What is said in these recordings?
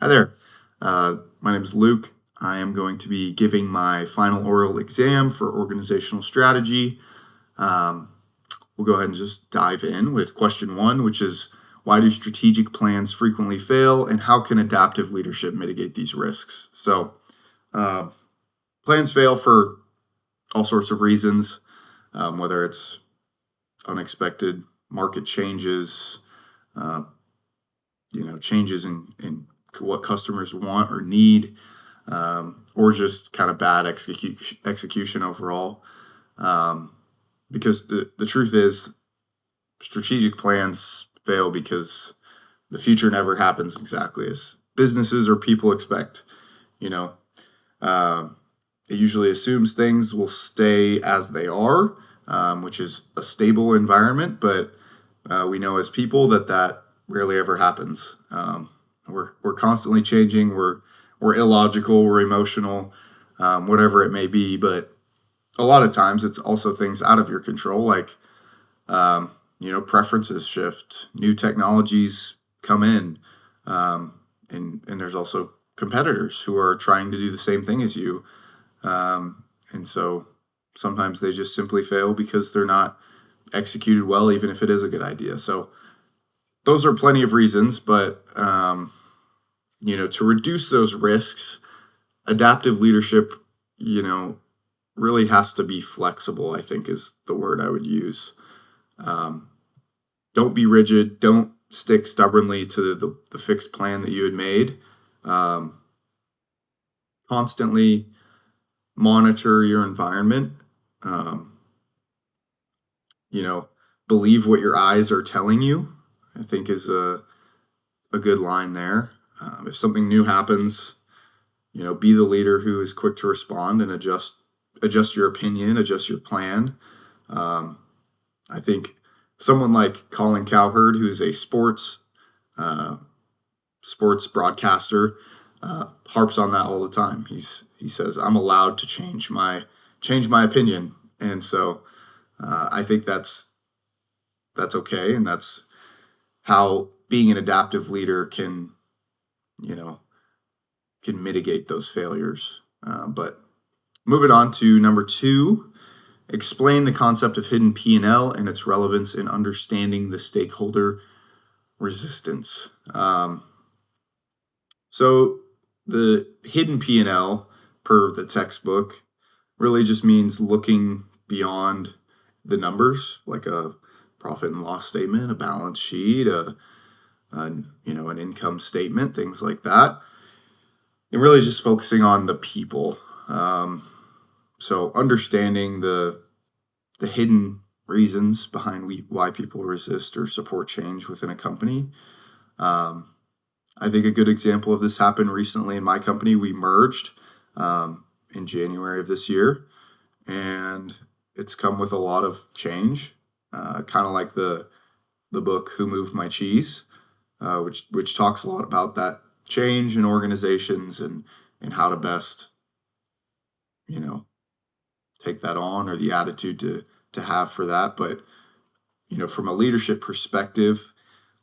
Hi there. My name is Luke. I am going to be giving my final oral exam for organizational strategy. Um, we'll go ahead and just dive in with question one, which is why do strategic plans frequently fail and how can adaptive leadership mitigate these risks? Uh, Plans fail for all sorts of reasons, whether it's unexpected market changes, uh, changes in what customers want or need, or just kind of bad execution overall. Um, because the truth is, strategic plans fail because the future never happens exactly as businesses or people expect. You know, uh, it usually assumes things will stay as they are, which is a stable environment, but we know as people that rarely ever happens. We're constantly changing. We're illogical. We're emotional, whatever it may be. But a lot of times, it's also things out of your control, like preferences shift, new technologies come in, and there's also competitors who are trying to do the same thing as you, and so sometimes they just simply fail because they're not executed well, even if it is a good idea. So those are plenty of reasons, but to reduce those risks, adaptive leadership, you know, really has to be flexible. I think is the word I would use. Um, don't be rigid. Don't stick stubbornly to the fixed plan that you had made. Um, Constantly monitor your environment. Um, you know, Believe what your eyes are telling you. I think is a good line there. If something new happens, be the leader who is quick to respond and adjust your opinion, adjust your plan. Um, I think someone like Colin Cowherd, who's a uh, sports broadcaster, harps on that all the time. He says I'm allowed to change my opinion, and so I think that's okay, and that's how being an adaptive leader you know can mitigate those failures. But moving on to number two, explain the concept of hidden P&L and its relevance in understanding the stakeholder resistance. So the hidden P&L, per the textbook, really just means looking beyond the numbers, like a profit and loss statement, a balance sheet, an income statement, things like that, and really just focusing on the people. Um, so understanding the hidden reasons behind why people resist or support change within a company. Um, I think a good example of this happened recently in my company. We merged in January of this year, and it's come with a lot of change, kind of like the book "Who Moved My Cheese," which talks a lot about that change in organizations and how to best you know take that on, or the attitude to have for that. But from a leadership perspective,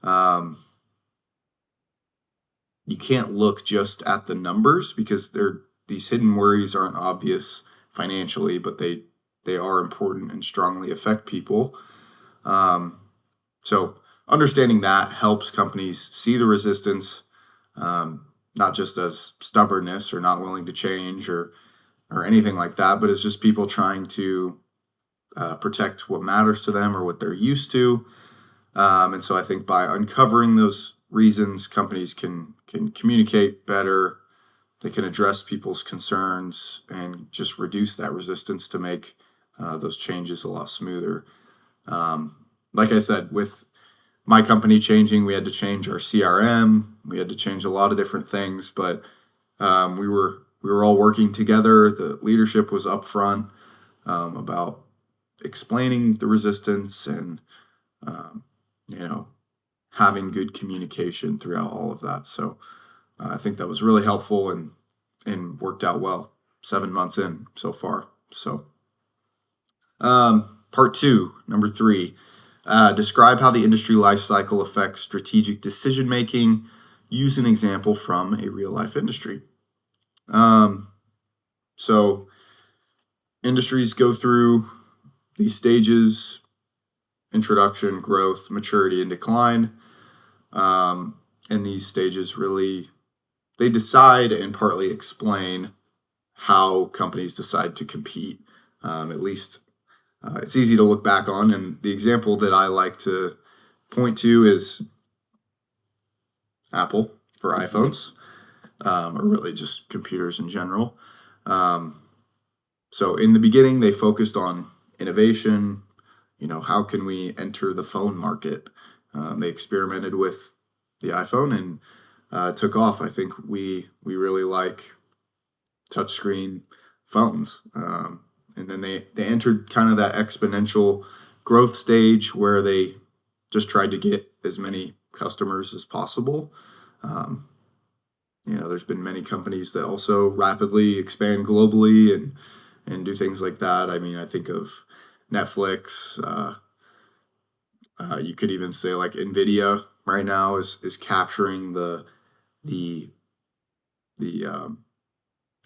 um, you can't look just at the numbers because these hidden worries aren't obvious financially, but they are important and strongly affect people. Um, so understanding that helps companies see the resistance, not just as stubbornness or not willing to change or anything like that, but it's just people trying to protect what matters to them or what they're used to. And so I think by uncovering those reasons, companies can communicate better. They can address people's concerns and just reduce that resistance to make those changes a lot smoother. Um, like I said, with my company changing, we had to change our CRM. We had to change a lot of different things, but we were all working together. The leadership was upfront about explaining the resistance and um, you know having good communication throughout all of that. So I think that was really helpful and worked out well. 7 months in so far. So part two, number three, describe how the industry life cycle affects strategic decision making use an example from a real life industry. So industries go through these stages: introduction, growth, maturity, and decline. And these stages really, they decide and partly explain how companies decide to compete. At least it's easy to look back on. And the example that I like to point to is Apple for iPhones, or really just computers in general. So in the beginning, they focused on innovation. How can we enter the phone market? They experimented with the iPhone and it took off. I think we really like touchscreen phones. And then they entered kind of that exponential growth stage where they just tried to get as many customers as possible. There's been many companies that also rapidly expand globally and do things like that. I mean, I think of Netflix. You could even say like Nvidia right now is capturing the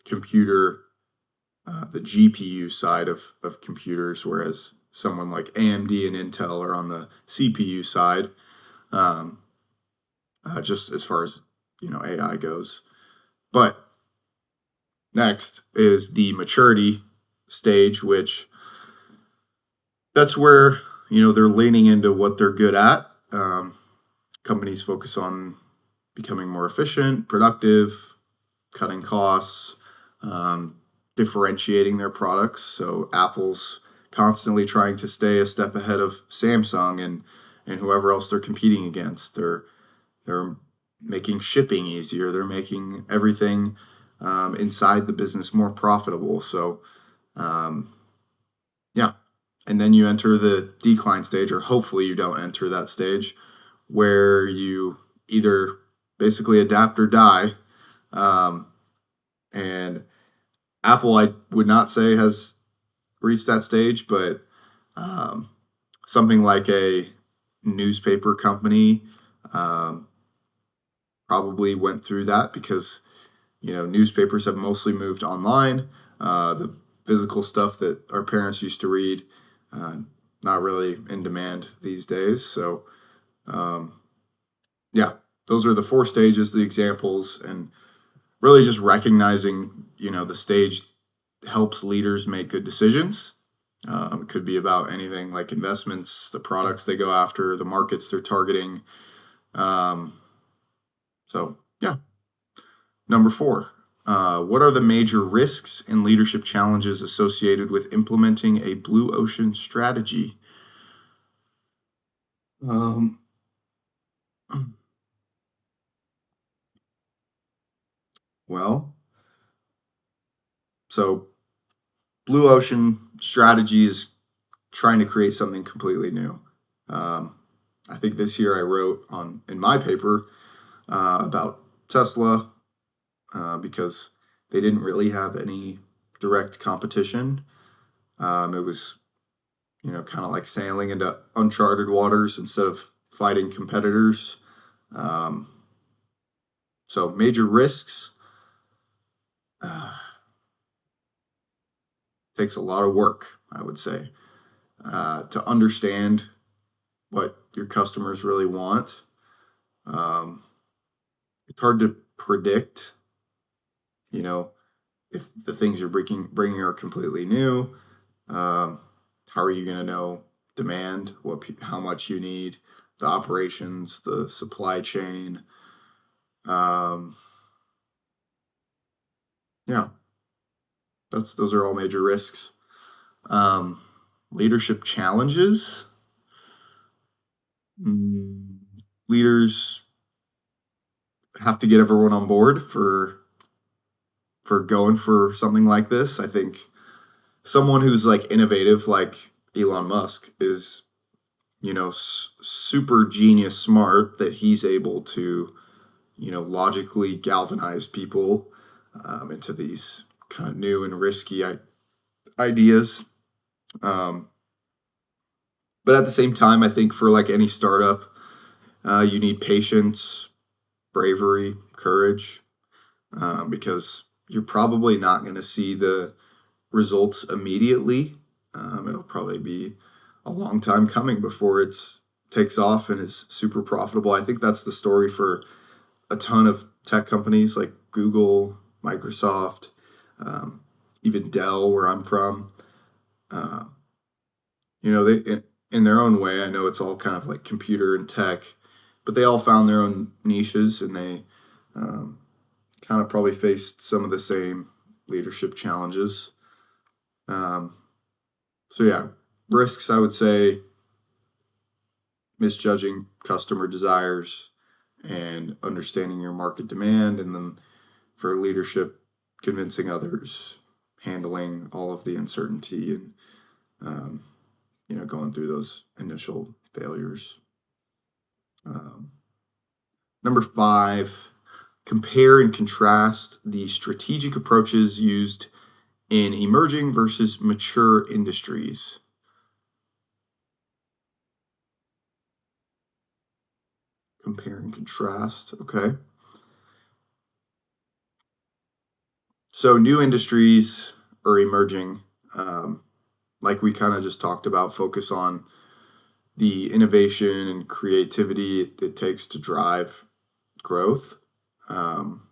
computer, the GPU side of computers, whereas someone like AMD and Intel are on the CPU side. Just as far as AI goes. But next is the maturity stage, which that's where they're leaning into what they're good at. Companies focus on becoming more efficient, productive, cutting costs, differentiating their products. So Apple's constantly trying to stay a step ahead of Samsung and whoever else they're competing against. They're making shipping easier. They're making everything inside the business more profitable. So, yeah. And then you enter the decline stage, or hopefully you don't enter that stage, where you either basically adapt or die. And Apple, I would not say has reached that stage, but something like a newspaper company probably went through that because newspapers have mostly moved online. The physical stuff that our parents used to read, not really in demand these days. So yeah, those are the 4 stages, the examples, and really just recognizing the stage helps leaders make good decisions. It could be about anything like investments, the products they go after, the markets they're targeting. So yeah. Number 4, what are the major risks and leadership challenges associated with implementing a blue ocean strategy? Well, so blue ocean strategy is trying to create something completely new. I think this year I wrote in my paper about Tesla because they didn't really have any direct competition. It was kind of like sailing into uncharted waters instead of fighting competitors. So major risks takes a lot of work, I would say, to understand what your customers really want. It's hard to predict, if the things you're bringing are completely new. How are you going to know demand, how much you need, the operations, the supply chain? Yeah, those are all major risks. Leadership challenges. Leaders have to get everyone on board for going for something like this. I think someone who's like innovative, like Elon Musk, is super genius smart that he's able to logically galvanize people into these kind of new and risky ideas. But at the same time, I think for like any startup, you need patience, bravery, courage, because you're probably not going to see the results immediately. It'll probably be a long time coming before it's takes off and is super profitable. I think that's the story for a ton of tech companies like Google, Microsoft, um, even Dell, where I'm from. Uh, they in their own way. I know it's all kind of like computer and tech, but they all found their own niches, and they um, kind of probably faced some of the same leadership challenges. Um, so yeah, risks, I would say misjudging customer desires and understanding your market demand, and then for leadership, convincing others, handling all of the uncertainty, and um, going through those initial failures. Um, Number 5, compare and contrast the strategic approaches used in emerging versus mature industries. Compare and contrast. Okay. So new industries or emerging, like we kind of just talked about, focus on the innovation and creativity it takes to drive growth. Um,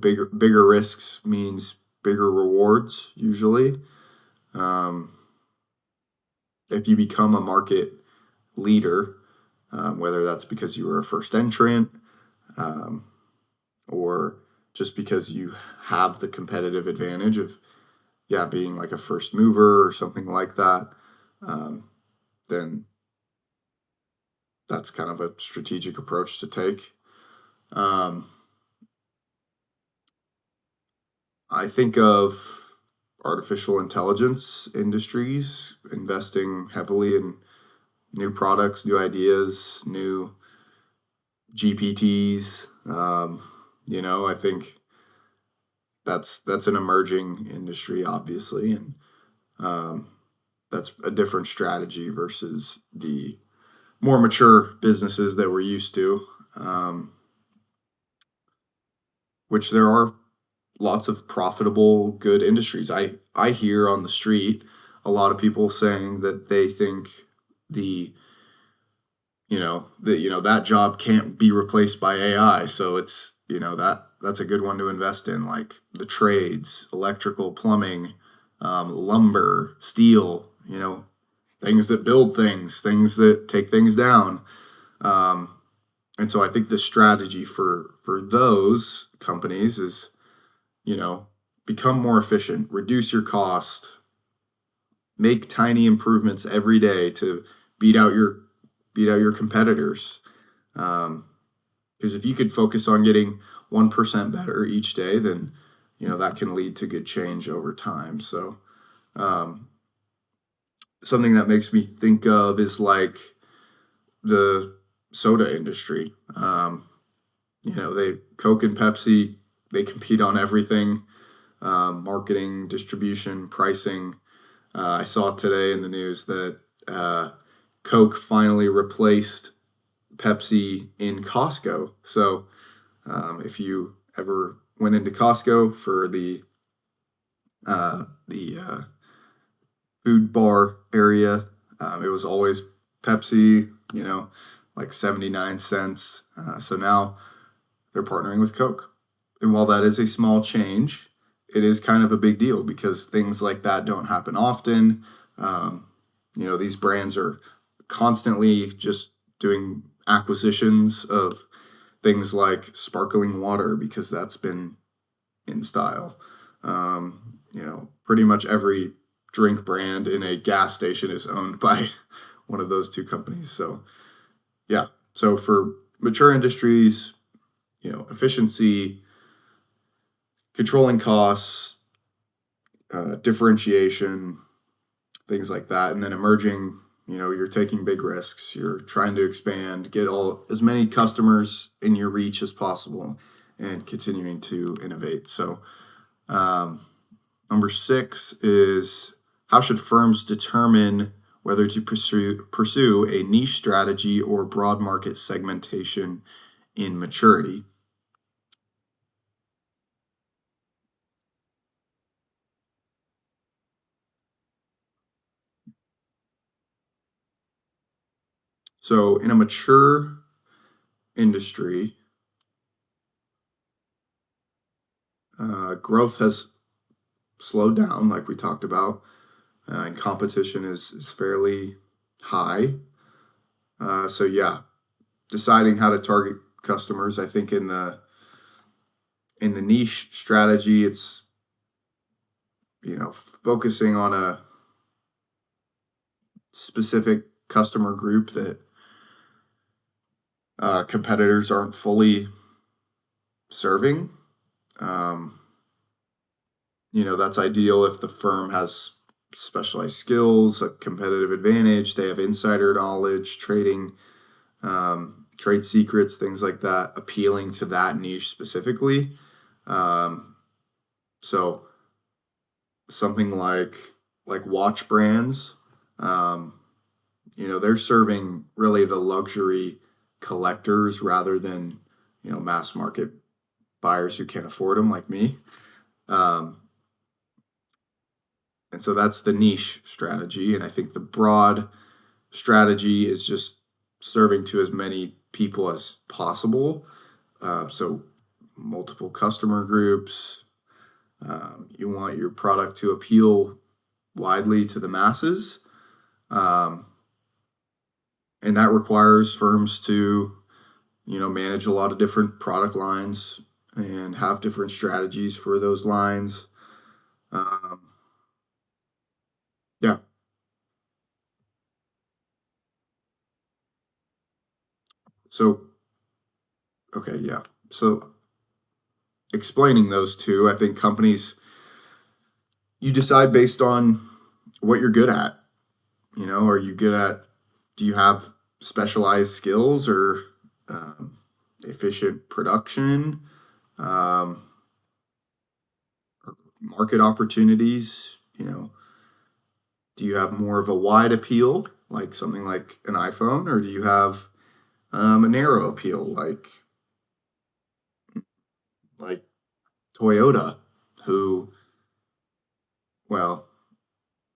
bigger risks means bigger rewards usually. Um, if you become a market leader, whether that's because you were a first entrant, um, or just because you have the competitive advantage of being like a first mover or something like that, then that's kind of a strategic approach to take. Um, I think of artificial intelligence industries investing heavily in new products, new ideas, new GPTs. I think that's an emerging industry, obviously, and um, that's a different strategy versus the more mature businesses that we're used to, um, which there are lots of profitable, good industries. I hear on the street a lot of people saying that they think the that job can't be replaced by AI. So it's that's a good one to invest in, like the trades, electrical, plumbing, lumber, steel. Things that build things that take things down. Um, and so I think the strategy for those companies is become more efficient, reduce your cost, make tiny improvements every day to beat out your competitors. Because if you could focus on getting 1% better each day, then that can lead to good change over time. So um, something that makes me think of is like the soda industry. Coke and Pepsi, they compete on everything, marketing, distribution, pricing. I saw today in the news that Coke finally replaced Pepsi in Costco. So if you ever went into Costco for the food bar area, it was always Pepsi, like 79 cents. So now they're partnering with Coke. And while that is a small change, it is kind of a big deal because things like that don't happen often. These brands are constantly just doing acquisitions of things like sparkling water because that's been in style. Pretty much every drink brand in a gas station is owned by one of those two companies. So, yeah. So for mature industries, efficiency, controlling costs, differentiation, things like that. And then emerging, you're taking big risks. You're trying to expand, get as many customers in your reach as possible, and continuing to innovate. So, number 6 is, how should firms determine whether to pursue a niche strategy or broad market segmentation in maturity. So in a mature industry, growth has slowed down, like we talked about, and competition is fairly high. So yeah, deciding how to target customers, I think in the niche strategy, it's focusing on a specific customer group that competitors aren't fully serving. Um, that's ideal if the firm has specialized skills, a competitive advantage, they have insider knowledge, trade secrets, things like that, appealing to that niche specifically. Um, so something like watch brands, um, they're serving really the luxury collectors rather than mass market buyers who can't afford them like me. Um, and so that's the niche strategy, and I think the broad strategy is just serving to as many people as possible. So multiple customer groups. You want your product to appeal widely to the masses. Um, and that requires firms to, manage a lot of different product lines and have different strategies for those lines. Um, yeah. So, okay, yeah. So explaining those two, I think companies, you decide based on what you're good at. Are you good at, do you have specialized skills or um, efficient production, um, or market opportunities? Do you have more of a wide appeal, like something like an iPhone, or do you have a narrow appeal, like Toyota, who, well,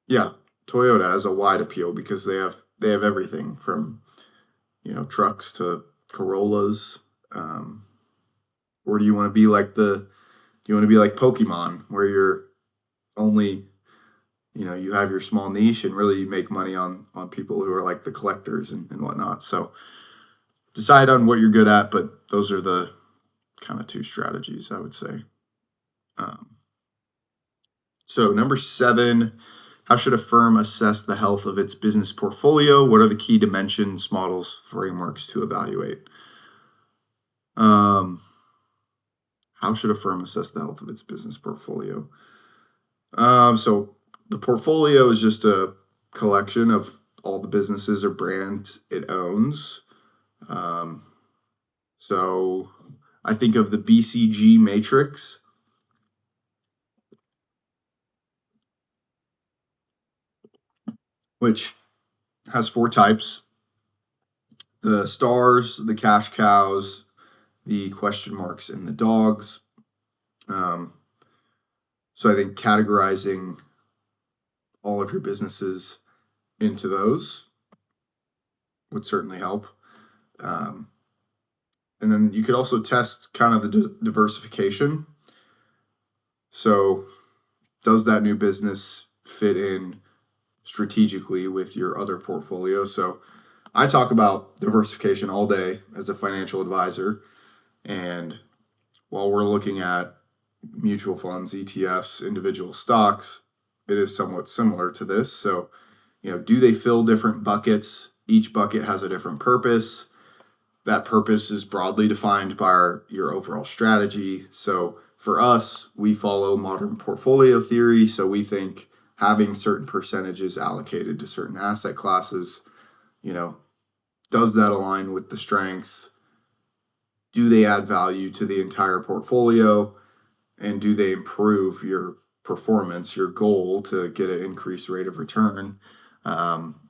yeah, Toyota has a wide appeal because they have everything from trucks to Corollas. Um, or do you want to be like do you want to be like Pokemon, where you're only you have your small niche and really you make money on people who are like the collectors and whatnot. So decide on what you're good at, but those are the kind of two strategies I would say. Um, so number 7, how should a firm assess the health of its business portfolio? What are the key dimensions, models, frameworks to evaluate? Um, how should a firm assess the health of its business portfolio? So the portfolio is just a collection of all the businesses or brands it owns. Um, so I think of the BCG matrix, which has 4 types: the stars, the cash cows, the question marks, and the dogs. Um, so I think categorizing all of your businesses into those would certainly help. Um, and then you could also test kind of the diversification. So, does that new business fit in strategically with your other portfolio? So, I talk about diversification all day as a financial advisor. And while we're looking at mutual funds, ETFs, individual stocks, it is somewhat similar to this. So, do they fill different buckets? Each bucket has a different purpose. That purpose is broadly defined by your overall strategy. So for us, we follow modern portfolio theory. So we think having certain percentages allocated to certain asset classes, you know, does that align with the strengths? Do they add value to the entire portfolio? And do they improve your performance, your goal to get an increased rate of return? Um,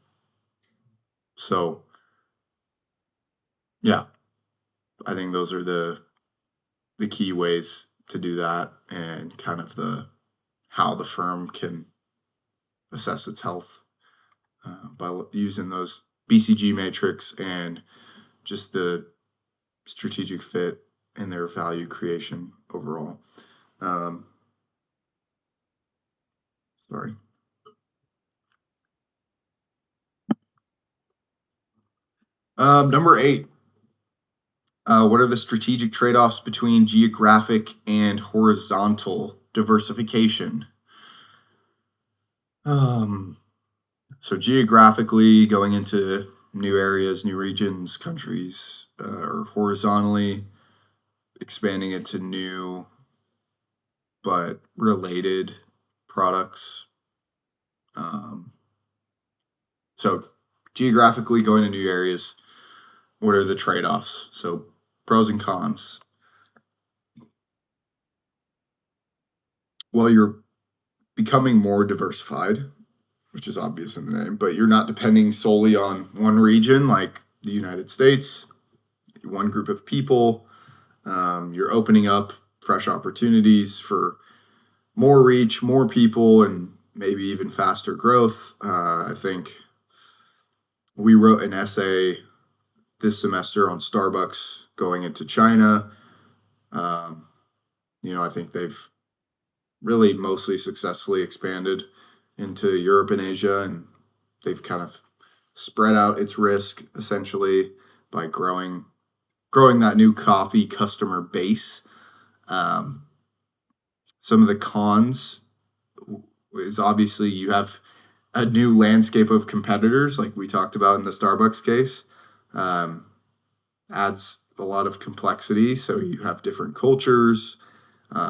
So yeah, I think those are the key ways to do that, and kind of the how the firm can assess its health by using those BCG matrix and just the strategic fit and their value creation overall. Um, sorry. Number 8. What are the strategic trade-offs between geographic and horizontal diversification? Um, so geographically, going into new areas, new regions, countries, or horizontally expanding into new but related products. Um, so geographically going to new areas, what are the trade-offs? So pros and cons. Well, you're becoming more diversified, which is obvious in the name, but you're not depending solely on one region like the United States, one group of people. You're opening up fresh opportunities for more reach, more people, and maybe even faster growth. I think we wrote an essay this semester on Starbucks going into China. Um, I think they've really mostly successfully expanded into Europe and Asia, and they've kind of spread out its risk essentially by growing that new coffee customer base. Um, some of the cons is obviously you have a new landscape of competitors, like we talked about in the Starbucks case. Um, Adds a lot of complexity. So you have different cultures.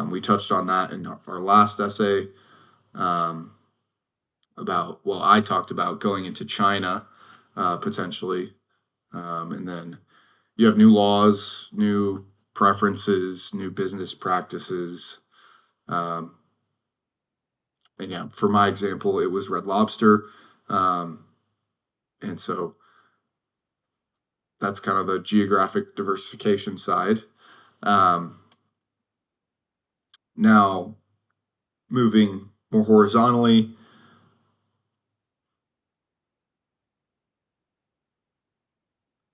We touched on that in our last essay um, I talked about going into China potentially. And then you have new laws, new preferences, new business practices. Um, and yeah, for my example, it was Red Lobster. Um, and so that's kind of the geographic diversification side. Um, Now, moving more horizontally,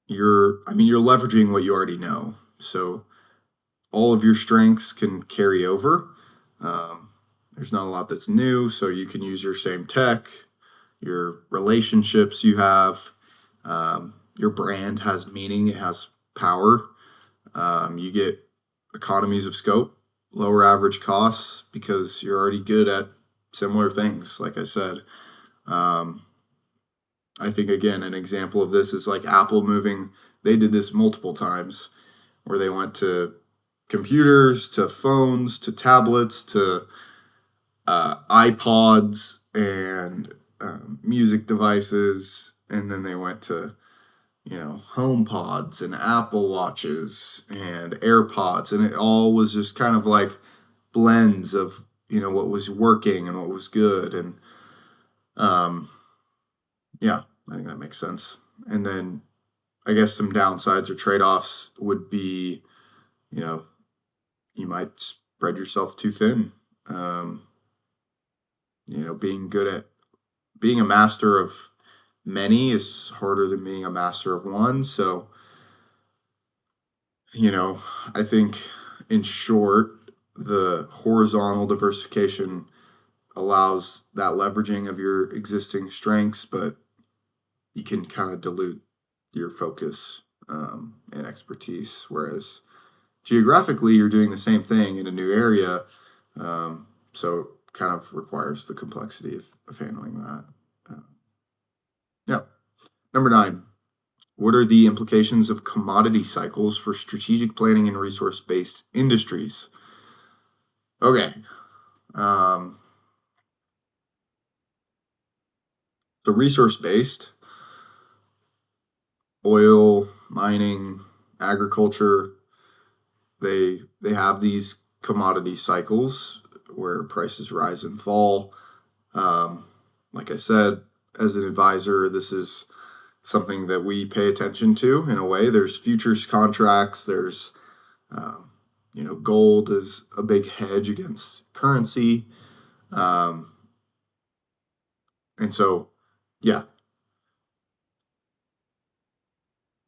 you're leveraging what you already know. So all of your strengths can carry over. Um, there's not a lot that's new, so you can use your same tech, your relationships you have. Your brand has meaning, it has power. You get economies of scope, lower average costs because you're already good at similar things, like I said. Um, I think, again, an example of this is like Apple moving, they did this multiple times where they went to computers, to phones, to tablets, to iPods and music devices. And then they went to, home pods and Apple Watches and AirPods. And it all was just kind of like blends of, what was working and what was good. And um, yeah, I think that makes sense. And then I guess some downsides or trade offs would be, you know, you might spread yourself too thin. Um, being a master of many is harder than being a master of one. So, you know, I think in short, the horizontal diversification allows that leveraging of your existing strengths, but you can kind of dilute your focus and expertise. Whereas geographically, you're doing the same thing in a new area. So it kind of requires the complexity of handling that. Uh, yeah. Number 9. What are the implications of commodity cycles for strategic planning in resource based industries? Okay. Um, so, resource based, oil, mining, agriculture, they have these commodity cycles where prices rise and fall. Like I said, as an advisor, this is something that we pay attention to in a way. There's futures contracts. There's gold is a big hedge against currency. Um, and so, yeah.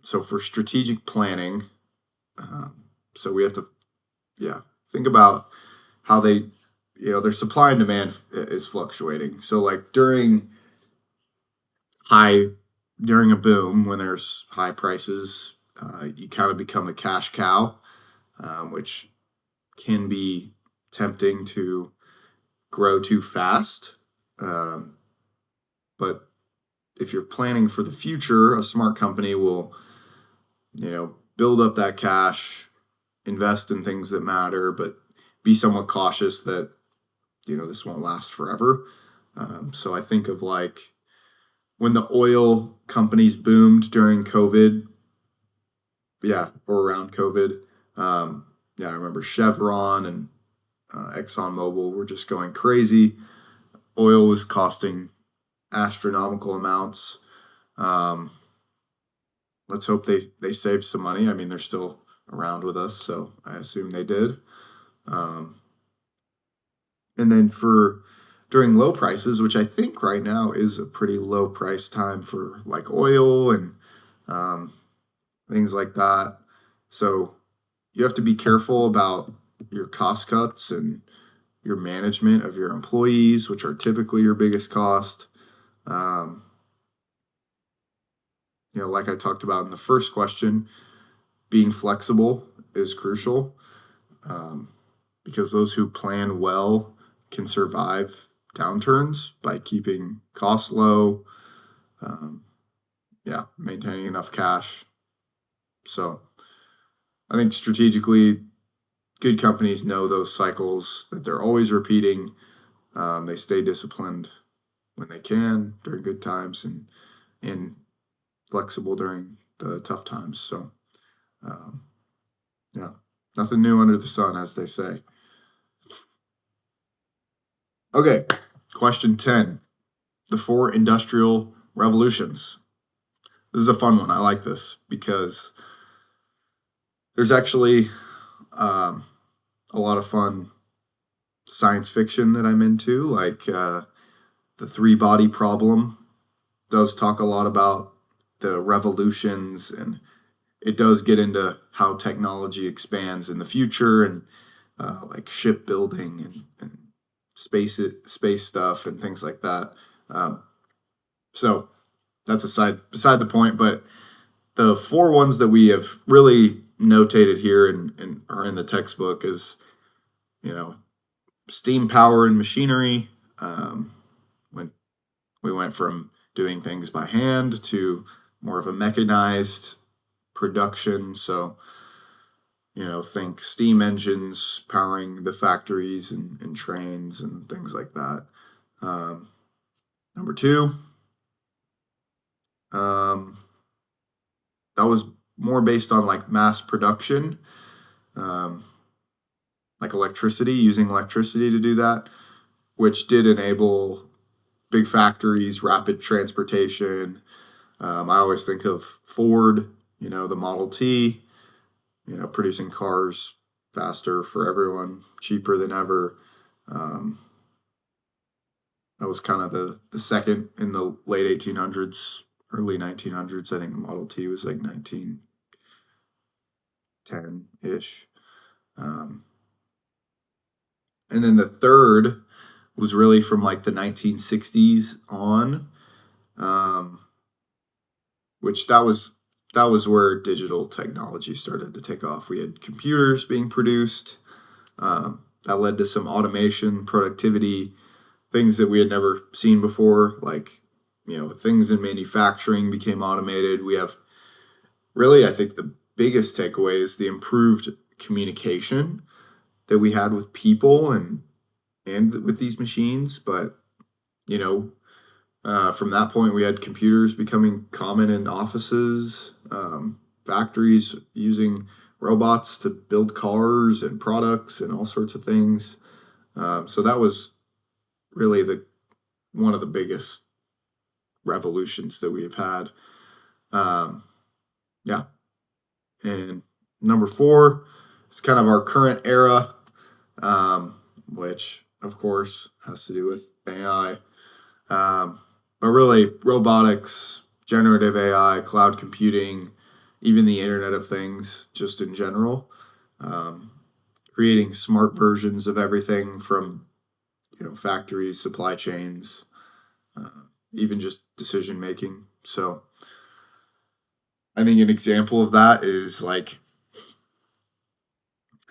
So for strategic planning, so we have to, think about how their supply and demand is fluctuating. So like high, during a boom when there's high prices, you kind of become a cash cow, which can be tempting to grow too fast. Um, but if you're planning for the future, a smart company will, build up that cash, invest in things that matter, but be somewhat cautious that, this won't last forever. So I think of like when the oil companies boomed during COVID, or around COVID. I remember Chevron and ExxonMobil were just going crazy. Oil was costing astronomical amounts. Um, let's hope they saved some money. I mean, they're still around with us, so I assume they did. Um, and then for during low prices, which I think right now is a pretty low price time for like oil and um, things like that. So you have to be careful about your cost cuts and your management of your employees, which are typically your biggest cost. Um, like I talked about in the first question, being flexible is crucial um, because those who plan well can survive downturns by keeping costs low, um, maintaining enough cash. So I think strategically, good companies know those cycles that they're always repeating. They stay disciplined when they can during good times and flexible during the tough times. So, um, yeah, nothing new under the sun, as they say. Okay, question 10. The four industrial revolutions. This is a fun one. I like this because there's actually um, a lot of fun science fiction that I'm into, like the three body problem does talk a lot about the revolutions, and it does get into how technology expands in the future and like shipbuilding and space stuff and things like that. Um, so that's beside the point. But the four ones that we have really notated here and are in the textbook is you know steam power and machinery. When we went from doing things by hand to more of a mechanized production. So, think steam engines powering the factories and trains and things like that. Number two, um, that was more based on like mass production, um, like using electricity to do that, which did enable big factories, rapid transportation. I always think of Ford, the Model T, producing cars faster for everyone, cheaper than ever. Um, that was kind of the second in the late 1800s, early 1900s. I think the Model T was like 1910 ish. Um, and then the third was really from like the 1960s on, um, which that was where digital technology started to take off. We had computers being produced. That led to some automation, productivity, things that we had never seen before, like, things in manufacturing became automated. We have really, I think the biggest takeaway is the improved communication that we had with people and with these machines. But, you know, from that point, we had computers becoming common in offices, factories using robots to build cars and products and all sorts of things. So that was really one of the biggest revolutions that we have had. Um, yeah. And number 4 is kind of our current era, which of course has to do with AI. But really, robotics, generative AI, cloud computing, even the Internet of Things, just in general, um, creating smart versions of everything from factories, supply chains, uh, even just decision making. So I think an example of that is like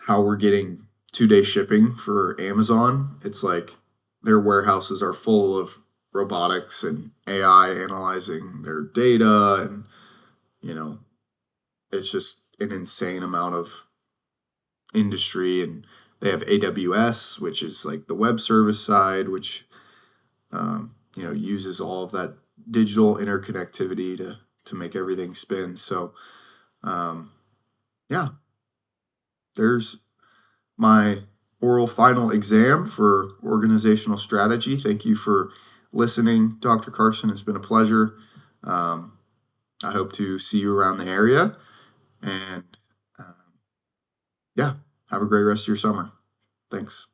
how we're getting 2-day shipping for Amazon. It's like their warehouses are full of robotics and AI analyzing their data, and you know it's just an insane amount of industry. And they have AWS, which is like the web service side, which uses all of that digital interconnectivity to make everything spin. So um, yeah, there's my oral final exam for organizational strategy. Thank you for listening, Dr. Carson. It's been a pleasure. Um, I hope to see you around the area. And yeah, have a great rest of your summer. Thanks.